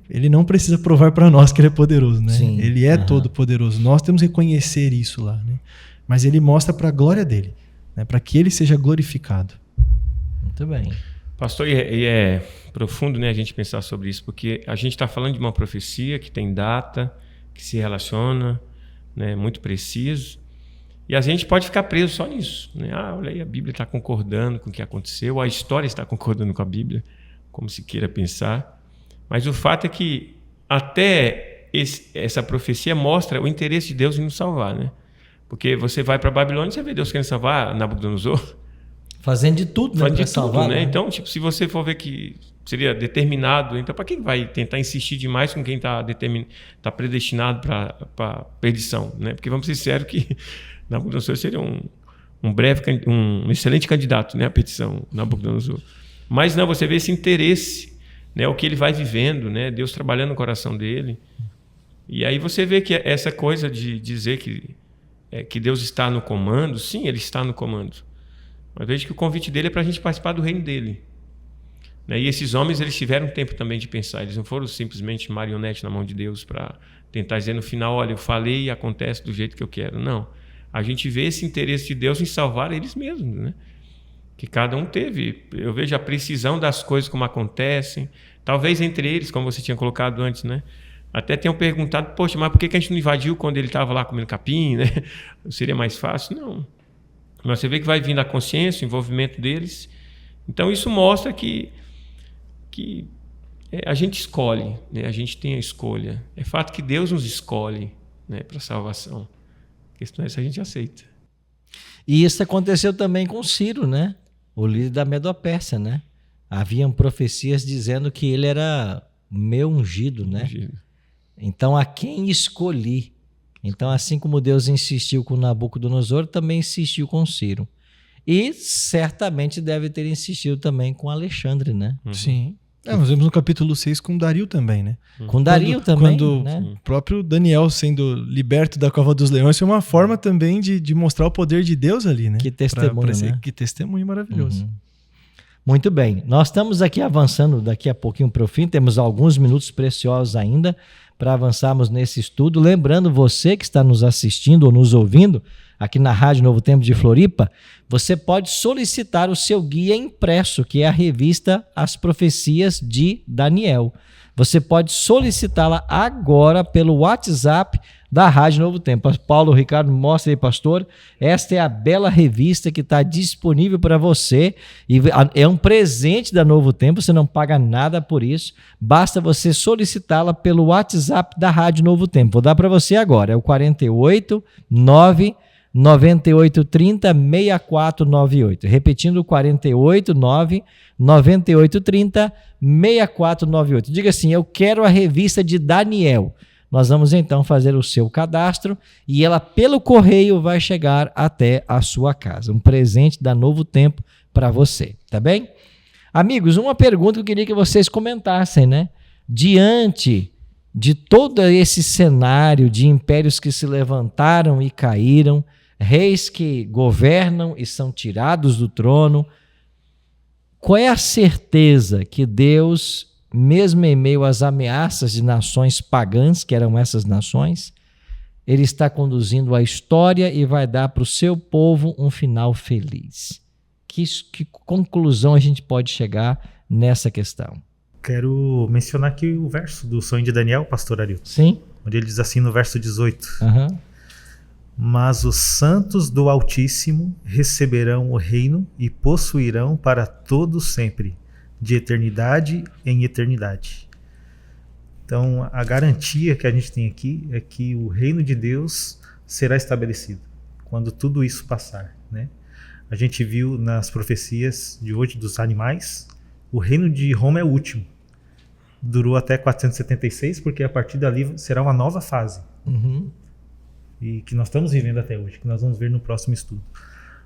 Ele não precisa provar para nós que ele é poderoso, né? Sim. Ele é todo poderoso. Nós temos que reconhecer isso lá, né? Mas ele mostra para a glória dele, né? Para que ele seja glorificado. Muito bem. Pastor, e é profundo, né, a gente pensar sobre isso, porque a gente está falando de uma profecia que tem data, que se relaciona, né, muito preciso, e a gente pode ficar preso só nisso, né? Olha aí, a Bíblia está concordando com o que aconteceu, a história está concordando com a Bíblia, como se queira pensar, mas o fato é que até essa profecia mostra o interesse de Deus em nos salvar, né? Porque você vai para a Babilônia e você vê Deus querendo salvar Nabucodonosor, Fazendo de tudo, né, para salvar, né? né? Então, tipo, se você for ver que seria determinado, então para quem vai tentar insistir demais com quem está predestinado para perdição, né? Porque vamos ser sérios que Nabucodonosor seria um excelente candidato, né, à perdição, Nabucodonosor. Mas não, você vê esse interesse, né, o que ele vai vivendo, né, Deus trabalhando no coração dele. E aí você vê que essa coisa de dizer que Deus está no comando, sim, ele está no comando. Mas veja que o convite dele é para a gente participar do reino dele, né? E esses homens eles tiveram tempo também de pensar, eles não foram simplesmente marionete na mão de Deus para tentar dizer no final, olha, eu falei e acontece do jeito que eu quero. Não, a gente vê esse interesse de Deus em salvar eles mesmos, né? Que cada um teve. Eu vejo a precisão das coisas como acontecem, talvez entre eles, como você tinha colocado antes, né? Até tenham perguntado, poxa, mas por que a gente não invadiu quando ele estava lá comendo capim, né? Seria mais fácil? Não. Mas você vê que vai vindo a consciência, o envolvimento deles. Então isso mostra que a gente escolhe, né? A gente tem a escolha. É fato que Deus nos escolhe, né, para a salvação. A questão é se a gente aceita. E isso aconteceu também com Ciro, né? o líder da Medo-Pérsia, né? Haviam profecias dizendo que ele era meu ungido, né? Então, a quem escolhi? Então, assim como Deus insistiu com Nabucodonosor, também insistiu com Ciro. E certamente deve ter insistido também com Alexandre, né? Sim. Nós vemos no capítulo 6 com Dario também, né? Com Dario também, quando né? o próprio Daniel sendo liberto da cova dos leões foi uma forma também de mostrar o poder de Deus ali, né? Que testemunho, né? Que testemunho maravilhoso. Muito bem. Nós estamos aqui avançando daqui a pouquinho para o fim. Temos alguns minutos preciosos ainda para avançarmos nesse estudo. Lembrando, você que está nos assistindo ou nos ouvindo aqui na Rádio Novo Tempo de Floripa, você pode solicitar o seu guia impresso, que é a revista As Profecias de Daniel. Você pode solicitá-la agora pelo WhatsApp da Rádio Novo Tempo. Paulo Ricardo, mostra aí, pastor. Esta é a bela revista que está disponível para você. E é um presente da Novo Tempo, você não paga nada por isso. Basta você solicitá-la pelo WhatsApp da Rádio Novo Tempo. Vou dar para você agora. É o 48 9 9830 6498. Repetindo, 48 9 9830 6498. Diga assim: eu quero a revista de Daniel. Nós vamos então fazer o seu cadastro e ela pelo correio vai chegar até a sua casa. Um presente da Novo Tempo para você, tá bem? Amigos, uma pergunta que eu queria que vocês comentassem, né? Diante de todo esse cenário de impérios que se levantaram e caíram, reis que governam e são tirados do trono, qual é a certeza que Deus, mesmo em meio às ameaças de nações pagãs, que eram essas nações, ele está conduzindo a história e vai dar para o seu povo um final feliz? Que conclusão a gente pode chegar nessa questão? Quero mencionar aqui o verso do sonho de Daniel, pastor Arilton. Sim. Onde ele diz assim no verso 18. Uhum. Mas os santos do Altíssimo receberão o reino e possuirão para todo sempre, de eternidade em eternidade. Então, a garantia que a gente tem aqui é que o reino de Deus será estabelecido quando tudo isso passar, né? A gente viu nas profecias de hoje dos animais, o reino de Roma é o último. Durou até 476, porque a partir dali será uma nova fase. Uhum. E que nós estamos vivendo até hoje, que nós vamos ver no próximo estudo.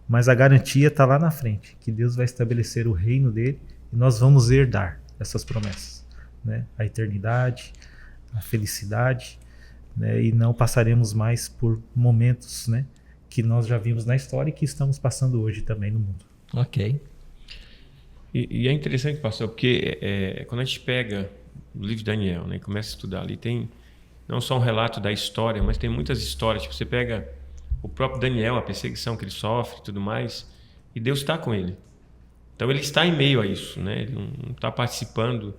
Mas a garantia está lá na frente, que Deus vai estabelecer o reino dele e nós vamos herdar essas promessas, né? A eternidade, a felicidade, né? E não passaremos mais por momentos, né, que nós já vimos na história e que estamos passando hoje também no mundo. Ok. E é interessante, pastor, porque quando a gente pega o livro de Daniel, né, e começa a estudar ali, tem não só um relato da história, mas tem muitas histórias. Tipo, você pega o próprio Daniel, a perseguição que ele sofre e tudo mais, e Deus está com ele. Então ele está em meio a isso, né? Ele não está participando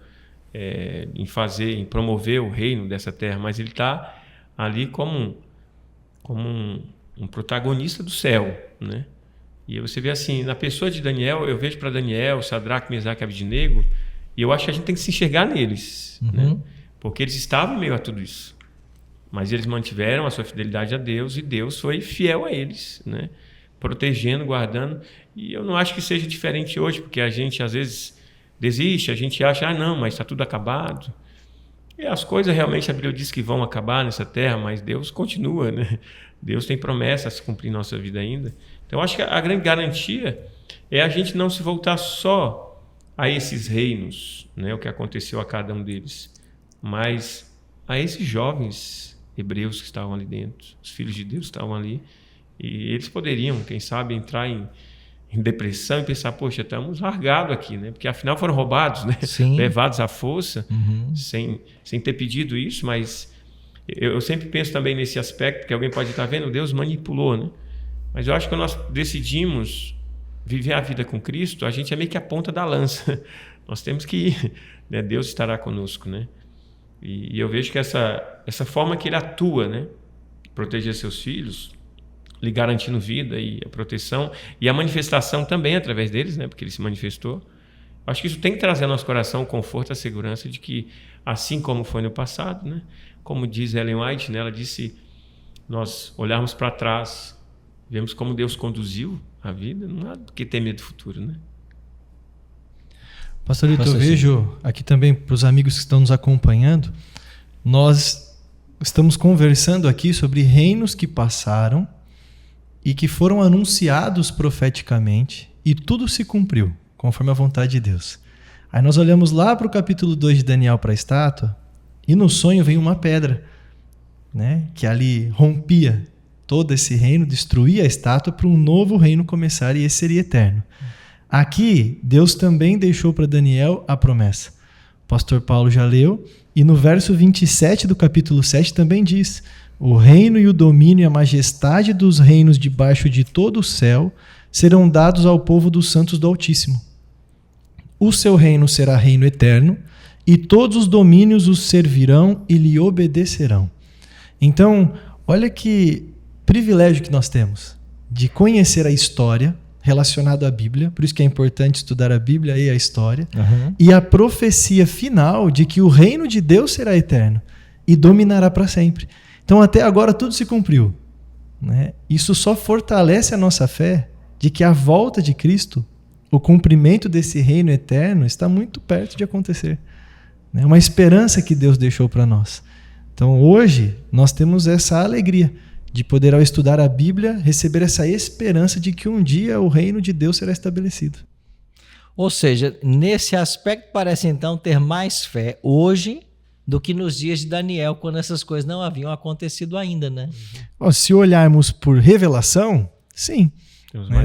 em promover o reino dessa terra, mas ele está ali como um protagonista do céu, né? E você vê assim, na pessoa de Daniel, eu vejo para Daniel, Sadraque, Mesaque e Abednego, e eu acho que a gente tem que se enxergar neles, né? Porque eles estavam em meio a tudo isso. Mas eles mantiveram a sua fidelidade a Deus e Deus foi fiel a eles, né? Protegendo, guardando. E eu não acho que seja diferente hoje, porque a gente às vezes desiste, a gente acha, não, mas está tudo acabado. E as coisas realmente, a Bíblia diz que vão acabar nessa terra, mas Deus continua, né? Deus tem promessa a se cumprir em nossa vida ainda. Então eu acho que a grande garantia é a gente não se voltar só a esses reinos, né? O que aconteceu a cada um deles, mas a esses jovens hebreus que estavam ali dentro, os filhos de Deus estavam ali, e eles poderiam, quem sabe, entrar em depressão e pensar, poxa, estamos largados aqui, né? Porque afinal foram roubados, né? Levados à força, sem ter pedido isso, mas eu sempre penso também nesse aspecto, porque alguém pode estar vendo, Deus manipulou, né? Mas eu acho que quando nós decidimos viver a vida com Cristo, a gente é meio que a ponta da lança. Nós temos que ir, né? Deus estará conosco, né? E eu vejo que essa forma que ele atua, né? Proteger seus filhos, lhe garantindo vida e a proteção, e a manifestação também através deles, né? Porque ele se manifestou. Acho que isso tem que trazer ao nosso coração o conforto, a segurança de que, assim como foi no passado, né? Como diz Ellen White, né? Ela disse, nós olharmos para trás, vemos como Deus conduziu a vida, não há do que ter medo do futuro, né? Pastorito, eu vejo aqui também para os amigos que estão nos acompanhando, nós estamos conversando aqui sobre reinos que passaram e que foram anunciados profeticamente e tudo se cumpriu, conforme a vontade de Deus. Aí nós olhamos lá para o capítulo 2 de Daniel, para a estátua, e no sonho vem uma pedra, né, que ali rompia todo esse reino, destruía a estátua para um novo reino começar, e esse seria eterno. Aqui, Deus também deixou para Daniel a promessa. O pastor Paulo já leu, e no verso 27 do capítulo 7 também diz: o reino e o domínio e a majestade dos reinos debaixo de todo o céu serão dados ao povo dos santos do Altíssimo. O seu reino será reino eterno, e todos os domínios os servirão e lhe obedecerão. Então, olha que privilégio que nós temos de conhecer a história relacionada à Bíblia, por isso que é importante estudar a Bíblia e a história, e a profecia final de que o reino de Deus será eterno e dominará para sempre. Então, até agora tudo se cumpriu, né? Isso só fortalece a nossa fé de que a volta de Cristo, o cumprimento desse reino eterno, está muito perto de acontecer. É uma esperança que Deus deixou para nós. Então, hoje, nós temos essa alegria de poder, ao estudar a Bíblia, receber essa esperança de que um dia o reino de Deus será estabelecido. Ou seja, nesse aspecto parece então ter mais fé hoje do que nos dias de Daniel, quando essas coisas não haviam acontecido ainda, né? Se olharmos por revelação, sim.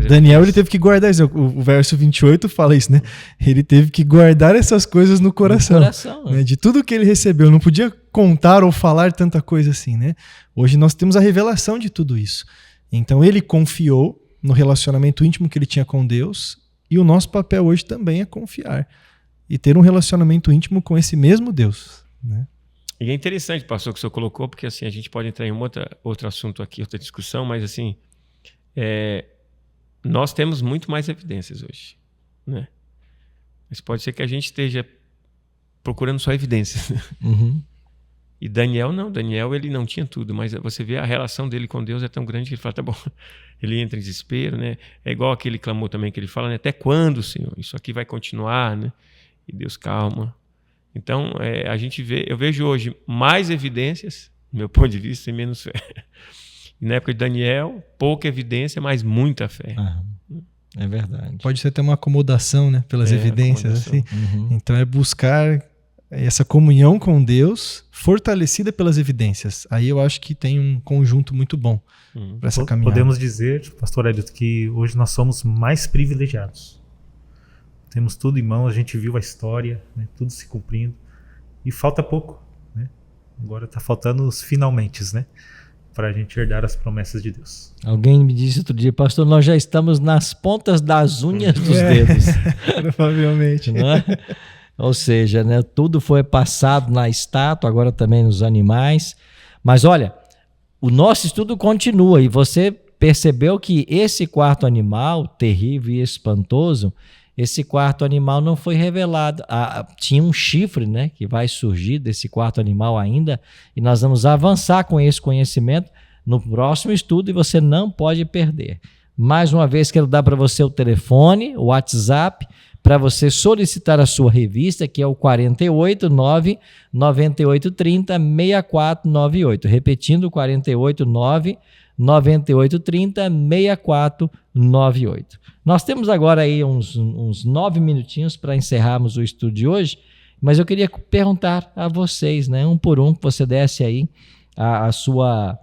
Daniel, ele teve que guardar isso. O verso 28 fala isso, né? Ele teve que guardar essas coisas no coração, né? De tudo que ele recebeu. Não podia contar ou falar tanta coisa assim, né? Hoje nós temos a revelação de tudo isso. Então ele confiou no relacionamento íntimo que ele tinha com Deus, e o nosso papel hoje também é confiar e ter um relacionamento íntimo com esse mesmo Deus, né? E é interessante, pastor, que o senhor colocou, porque assim, a gente pode entrar em outro assunto aqui, outra discussão, mas assim, nós temos muito mais evidências hoje, né? Mas pode ser que a gente esteja procurando só evidências. E Daniel não. Daniel, ele não tinha tudo, mas você vê a relação dele com Deus é tão grande que ele fala, tá bom, ele entra em desespero, né? É igual aquele clamor também que ele fala, né? Até quando, Senhor? Isso aqui vai continuar, né? E Deus, calma. Então, a gente vê, eu vejo hoje mais evidências, do meu ponto de vista, e menos fé. E na época de Daniel, pouca evidência, mas muita fé. É verdade. Pode ser até uma acomodação, né, pelas evidências. Assim. Então é buscar essa comunhão com Deus fortalecida pelas evidências. Aí eu acho que tem um conjunto muito bom para essa caminhada. Podemos dizer, pastor Hélio, que hoje nós somos mais privilegiados. Temos tudo em mão, a gente viu a história, né, tudo se cumprindo, e falta pouco, né? Agora está faltando os finalmente, né, para a gente herdar as promessas de Deus. Alguém me disse outro dia, pastor, nós já estamos nas pontas das unhas dos dedos. Provavelmente. Não é? Ou seja, né, tudo foi passado na estátua, agora também nos animais. Mas olha, o nosso estudo continua, e você percebeu que esse quarto animal, terrível e espantoso, esse quarto animal não foi revelado. Tinha um chifre, né, que vai surgir desse quarto animal ainda, e nós vamos avançar com esse conhecimento no próximo estudo, e você não pode perder. Mais uma vez, quero dar para você o telefone, o WhatsApp, para você solicitar a sua revista, que é o 489 9830 6498. Repetindo, 489 9830 6498. Nós temos agora aí uns 9 minutinhos para encerrarmos o estudo de hoje, mas eu queria perguntar a vocês, né, um por um, que você desse aí a sua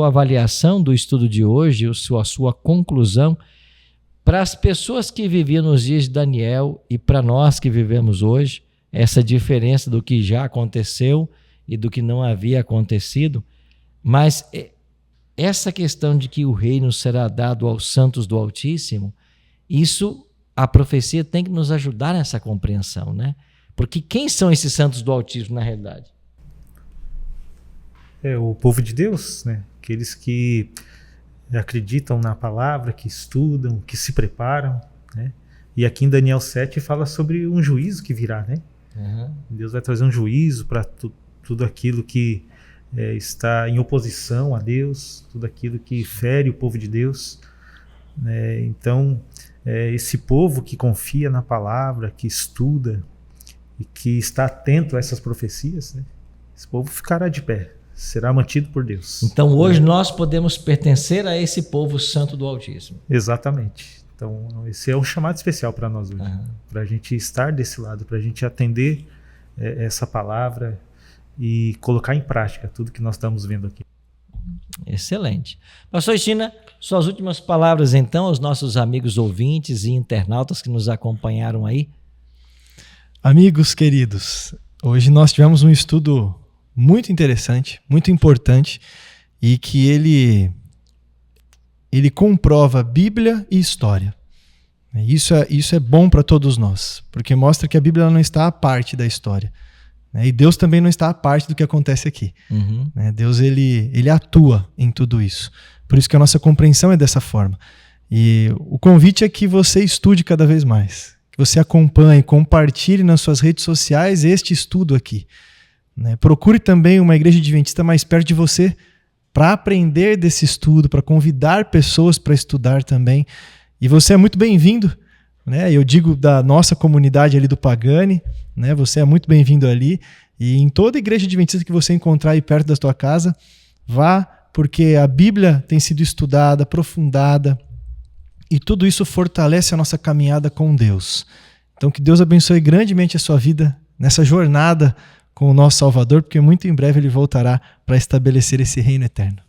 avaliação do estudo de hoje, a sua conclusão, para as pessoas que viviam nos dias de Daniel e para nós que vivemos hoje, essa diferença do que já aconteceu e do que não havia acontecido. Mas essa questão de que o reino será dado aos santos do Altíssimo, isso, a profecia tem que nos ajudar nessa compreensão, né? Porque quem são esses santos do Altíssimo na realidade? É o povo de Deus, né? Aqueles que acreditam na palavra, que estudam, que se preparam, né? E aqui em Daniel 7 fala sobre um juízo que virá, né? Deus vai trazer um juízo para tudo aquilo que está em oposição a Deus, tudo aquilo que fere o povo de Deus, né? Então esse povo que confia na palavra, que estuda e que está atento a essas profecias, né? Esse povo ficará de pé, será mantido por Deus. Então hoje nós podemos pertencer a esse povo santo do Altíssimo. Exatamente. Então esse é um chamado especial para nós hoje, para a gente estar desse lado, para a gente atender essa palavra e colocar em prática tudo que nós estamos vendo aqui. Excelente. Pastor China, suas últimas palavras então aos nossos amigos ouvintes e internautas que nos acompanharam aí. Amigos queridos, hoje nós tivemos um estudo muito interessante, muito importante, e que ele comprova Bíblia e história. Isso é bom para todos nós, porque mostra que a Bíblia não está à parte da história. E Deus também não está à parte do que acontece aqui. Deus ele atua em tudo isso. Por isso que a nossa compreensão é dessa forma. E o convite é que você estude cada vez mais, que você acompanhe, compartilhe nas suas redes sociais este estudo aqui. Procure também uma igreja adventista mais perto de você para aprender desse estudo, para convidar pessoas para estudar também. E você é muito bem-vindo, eu digo da nossa comunidade ali do Pagani, você é muito bem-vindo ali. E em toda igreja adventista que você encontrar aí perto da sua casa, vá, porque a Bíblia tem sido estudada, aprofundada, e tudo isso fortalece a nossa caminhada com Deus. Então que Deus abençoe grandemente a sua vida nessa jornada com o nosso Salvador, porque muito em breve ele voltará para estabelecer esse reino eterno.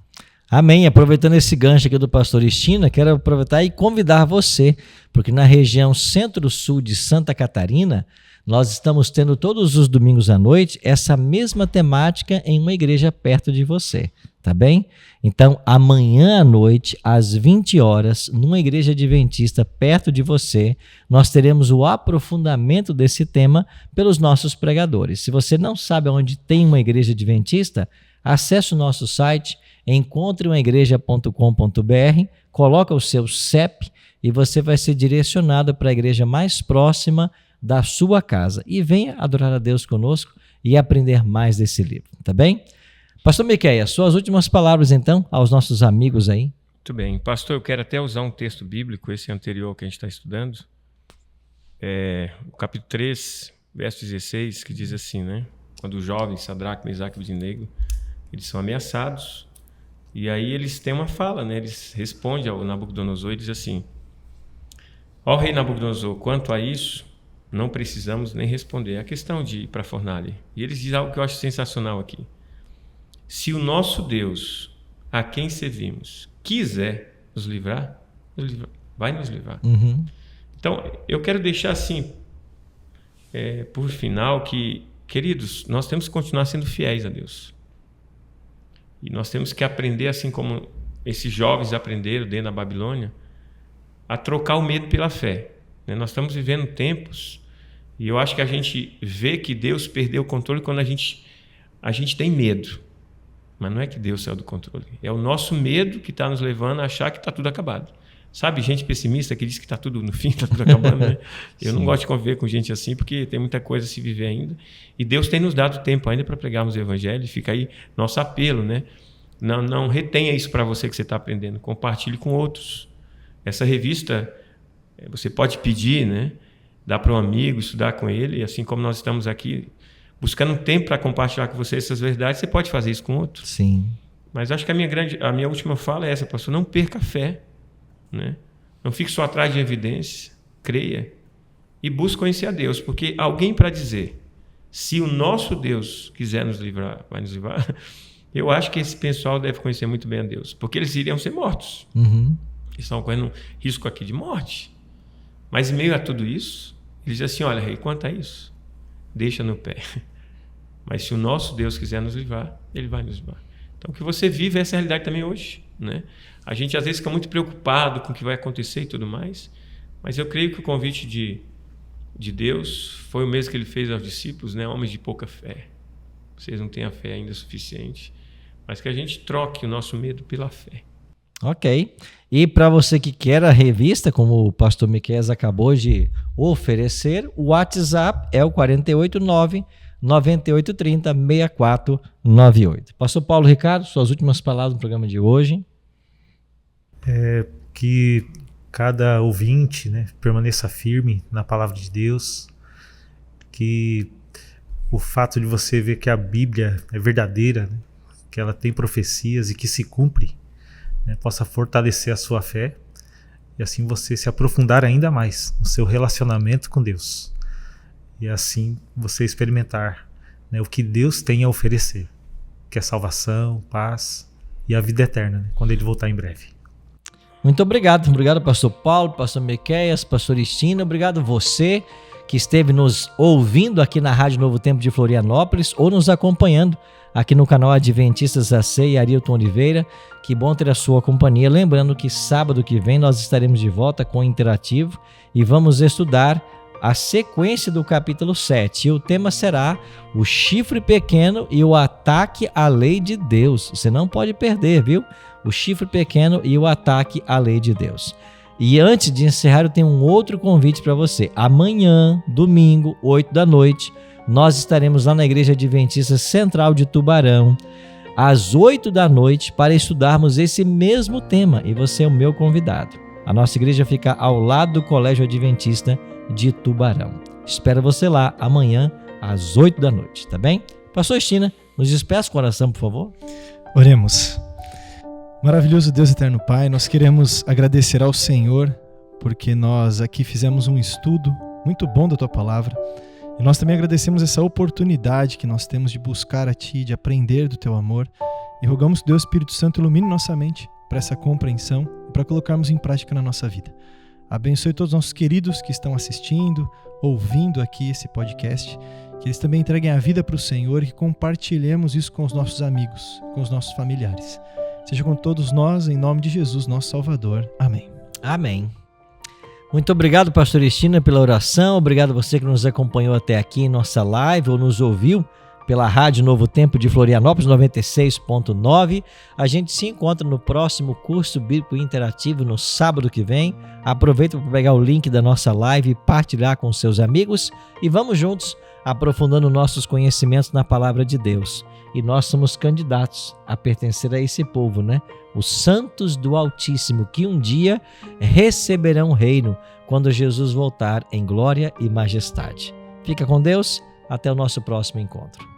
Amém. Aproveitando esse gancho aqui do pastor China, quero aproveitar e convidar você, porque na região centro-sul de Santa Catarina, nós estamos tendo todos os domingos à noite essa mesma temática em uma igreja perto de você, tá bem? Então, amanhã à noite, às 20 horas, numa igreja adventista perto de você, nós teremos o aprofundamento desse tema pelos nossos pregadores. Se você não sabe onde tem uma igreja adventista, acesse o nosso site, encontreumaigreja.com.br, coloca o seu CEP e você vai ser direcionado para a igreja mais próxima da sua casa. E venha adorar a Deus conosco e aprender mais desse livro, tá bem? Pastor Miqueias, suas últimas palavras então aos nossos amigos aí. Muito bem. Pastor, eu quero até usar um texto bíblico, esse anterior que a gente está estudando, o capítulo 3, verso 16, que diz assim, quando os jovens, Sadraque, Mesaque e Abednego, eles são ameaçados, e aí eles têm uma fala, eles respondem ao Nabucodonosor e dizem assim: ó rei Nabucodonosor, quanto a isso, não precisamos nem responder. É a questão de ir para a fornalha. E eles dizem algo que eu acho sensacional aqui. Se o nosso Deus, a quem servimos, quiser nos livrar, vai nos livrar. Então, eu quero deixar assim, por final, que, queridos, nós temos que continuar sendo fiéis a Deus. E nós temos que aprender, assim como esses jovens aprenderam dentro da Babilônia, a trocar o medo pela fé. Nós estamos vivendo tempos, e eu acho que a gente vê que Deus perdeu o controle quando a gente tem medo. Mas não é que Deus saiu do controle. É o nosso medo que está nos levando a achar que está tudo acabado. Sabe, gente pessimista que diz que está tudo no fim, está tudo acabando, Eu não gosto de conviver com gente assim, porque tem muita coisa a se viver ainda. E Deus tem nos dado tempo ainda para pregarmos o Evangelho. Fica aí nosso apelo, Não retenha isso para você que você está aprendendo. Compartilhe com outros. Essa revista, você pode pedir, dar para um amigo, estudar com ele. E assim como nós estamos aqui buscando um tempo para compartilhar com você essas verdades, você pode fazer isso com outro. Sim. Mas acho que a minha última fala é essa, pastor: não perca a fé. Não fique só atrás de evidência, creia e busque conhecer a Deus, porque alguém para dizer, se o nosso Deus quiser nos livrar, vai nos livrar, eu acho que esse pessoal deve conhecer muito bem a Deus, porque eles iriam ser mortos. Eles estão correndo um risco aqui de morte, mas em meio a tudo isso, eles dizem assim: olha, rei, quanto a isso, deixa no pé, mas se o nosso Deus quiser nos livrar, ele vai nos livrar. Então, que você vive essa realidade também hoje, A gente às vezes fica muito preocupado com o que vai acontecer e tudo mais, mas eu creio que o convite de Deus foi o mesmo que ele fez aos discípulos, homens de pouca fé. Vocês não têm a fé ainda suficiente, mas que a gente troque o nosso medo pela fé. Ok. E para você que quer a revista, como o pastor Miqueias acabou de oferecer, o WhatsApp é o 489-9830-6498. Pastor Paulo Ricardo, suas últimas palavras no programa de hoje. Que cada ouvinte, né, permaneça firme na palavra de Deus, que o fato de você ver que a Bíblia é verdadeira, né, que ela tem profecias e que se cumpre, né, possa fortalecer a sua fé e assim você se aprofundar ainda mais no seu relacionamento com Deus e assim você experimentar, né, o que Deus tem a oferecer, que é salvação, paz e a vida eterna, né, quando Ele voltar em breve. Muito obrigado. Obrigado, pastor Paulo, pastor Miqueias, pastor Estina. Obrigado você que esteve nos ouvindo aqui na Rádio Novo Tempo de Florianópolis ou nos acompanhando aqui no canal Adventistas AC e Arilton Oliveira. Que bom ter a sua companhia. Lembrando que sábado que vem nós estaremos de volta com o Interativo e vamos estudar a sequência do capítulo 7. E o tema será o chifre pequeno e o ataque à lei de Deus. Você não pode perder, viu? O chifre pequeno e o ataque à lei de Deus. E antes de encerrar, eu tenho um outro convite para você. Amanhã, domingo, 8 da noite, nós estaremos lá na Igreja Adventista Central de Tubarão, às 8 da noite, para estudarmos esse mesmo tema. E você é o meu convidado. A nossa igreja fica ao lado do Colégio Adventista de Tubarão. Espero você lá amanhã, às 8 da noite, tá bem? Pastor Estina, nos despeça com oração, por favor. Oremos. Maravilhoso Deus eterno Pai, nós queremos agradecer ao Senhor porque nós aqui fizemos um estudo muito bom da Tua Palavra e nós também agradecemos essa oportunidade que nós temos de buscar a Ti, de aprender do Teu amor e rogamos que Deus Espírito Santo ilumine nossa mente para essa compreensão e para colocarmos em prática na nossa vida. Abençoe todos os nossos queridos que estão assistindo, ouvindo aqui esse podcast, que eles também entreguem a vida para o Senhor e que compartilhemos isso com os nossos amigos, com os nossos familiares. Seja com todos nós, em nome de Jesus, nosso Salvador. Amém. Amém. Muito obrigado, pastor Estina, pela oração. Obrigado a você que nos acompanhou até aqui em nossa live ou nos ouviu pela Rádio Novo Tempo de Florianópolis 96.9. A gente se encontra no próximo curso bíblico interativo no sábado que vem. Aproveita para pegar o link da nossa live e partilhar com seus amigos e vamos juntos aprofundando nossos conhecimentos na palavra de Deus. E nós somos candidatos a pertencer a esse povo, né? Os santos do Altíssimo, que um dia receberão o reino quando Jesus voltar em glória e majestade. Fica com Deus, até o nosso próximo encontro.